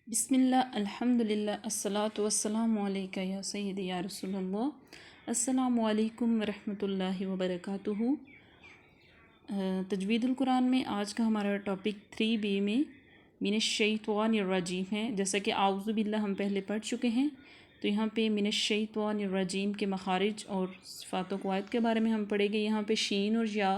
بسم اللہ الحمدللہ الصلاۃ والسلام علیکہ یا سیدی یا رسول اللہ۔ السلام علیکم ورحمۃ اللہ وبرکاتہ۔ تجوید القرآن میں آج کا ہمارا ٹاپک 3B میں من الشیطان الرجیم ہے۔ جیسا کہ اعوذ باللہ ہم پہلے پڑھ چکے ہیں، تو یہاں پہ من الشیطان الرجیم کے مخارج اور صفات و قواعد کے بارے میں ہم پڑھیں گے۔ یہاں پہ شین اور یا،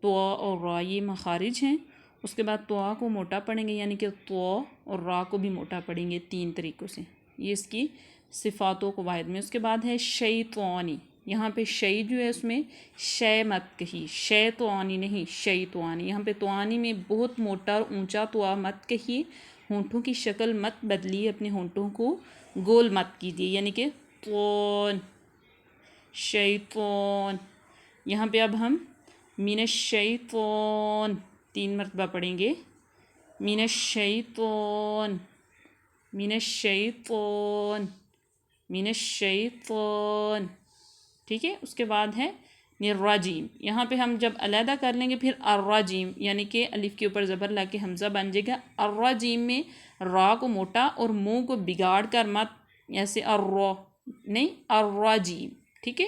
طوا اور را یہ مخارج ہیں۔ اس کے بعد طوا کو موٹا پڑھیں گے، یعنی کہ طوا اور را کو بھی موٹا پڑھیں گے 3 طریقوں سے، یہ اس کی صفات و قواعد میں۔ اس کے بعد ہے شیطانی، یہاں پہ شی جو ہے اس میں شے مت کہی، شیطانی نہیں شیطانی، یہاں پہ توانی میں بہت موٹا اور اونچا طوا مت کہیے، ہونٹوں کی شکل مت بدلیے، اپنے ہونٹوں کو گول مت کیجیے، یعنی کہ طون شیطان۔ یہاں پہ اب ہم من الشیطان 3 مرتبہ پڑھیں گے، من الشیطان من الشیطان من الشیطان، ٹھیک ہے۔ اس کے بعد ہے الرجیم، یہاں پہ ہم جب علیحدہ کر لیں گے پھر الرجیم، یعنی کہ الف کے اوپر زبر لا کے حمزہ بن جائے گا۔ الرجیم میں را کو موٹا اور منہ کو بگاڑ کر مت، ایسے الرا نہیں، الرجیم، ٹھیک ہے۔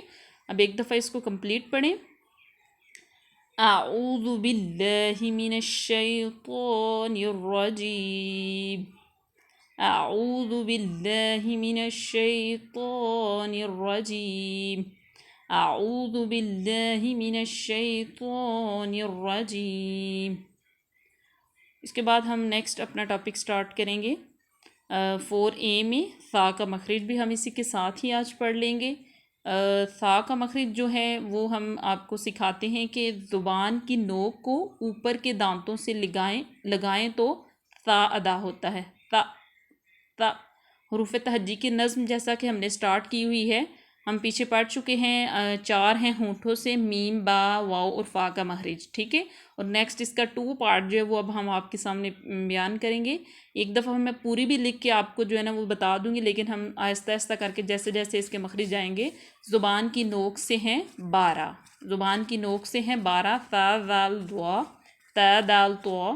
اب ایک دفعہ اس کو کمپلیٹ پڑھیں۔ اعوذ باللہ من الشیطان الرجیم، اعوذ باللہ من الشیطان الرجیم، اعوذ باللہ من الشیطان الرجیم۔ اس کے بعد ہم نیکسٹ اپنا ٹاپک سٹارٹ کریں گے 4A میں، ثا کا مخرج بھی ہم اسی کے ساتھ ہی آج پڑھ لیں گے۔ ثا کا مخرج جو ہے وہ ہم آپ کو سکھاتے ہیں کہ زبان کی نوک کو اوپر کے دانتوں سے لگائیں تو ثا ادا ہوتا ہے۔ تا حروف تہجی کی نظم جیسا کہ ہم نے سٹارٹ کی ہوئی ہے، ہم پیچھے پڑھ چکے ہیں، 4 ہیں ہونٹوں سے، میم با واو اور فا کا مخرج، ٹھیک ہے۔ اور نیکسٹ اس کا 2 پارٹ جو ہے وہ اب ہم آپ کے سامنے بیان کریں گے۔ ایک دفعہ میں پوری بھی لکھ کے آپ کو جو ہے نا وہ بتا دوں گی، لیکن ہم آہستہ آہستہ کر کے جیسے جیسے اس کے مخرج جائیں گے۔ زبان کی نوک سے ہیں 12، زبان کی نوک سے ہیں 12، ثا ذال ضا، تا دال طا،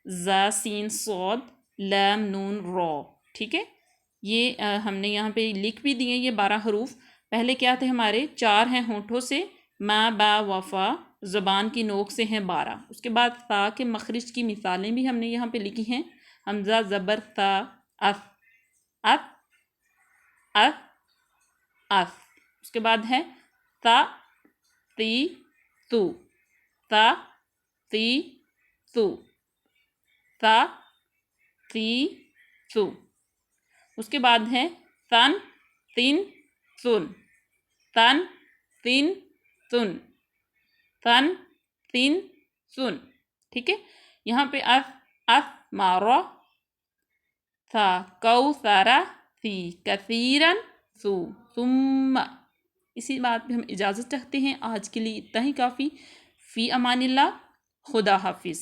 زا سین صاد، لام نون را، ٹھیک ہے۔ یہ ہم نے یہاں پہ لکھ بھی دیے یہ 12 حروف۔ پہلے کیا تھے ہمارے؟ 4 ہیں ہونٹوں سے، ما با وفا، زبان کی نوک سے ہیں 12۔ اس کے بعد ثا کے مخرج کی مثالیں بھی ہم نے یہاں پہ لکھی ہیں، حمزہ زبر ثا، اف اف اف اف۔ اس کے بعد ہے تا تی تو، تا تی تو، تا تی تو۔ اس کے بعد ہے تن تین تن، تن تین تن، تن تین تن، ٹھیک ہے۔ یہاں پہ اف اف مارا، تھا کوثرا، ثی کثیرا، ثو ثم۔ اسی بات پہ ہم اجازت چاہتے ہیں، آج کے لیے اتنا ہی کافی۔ فی امان اللہ، خدا حافظ۔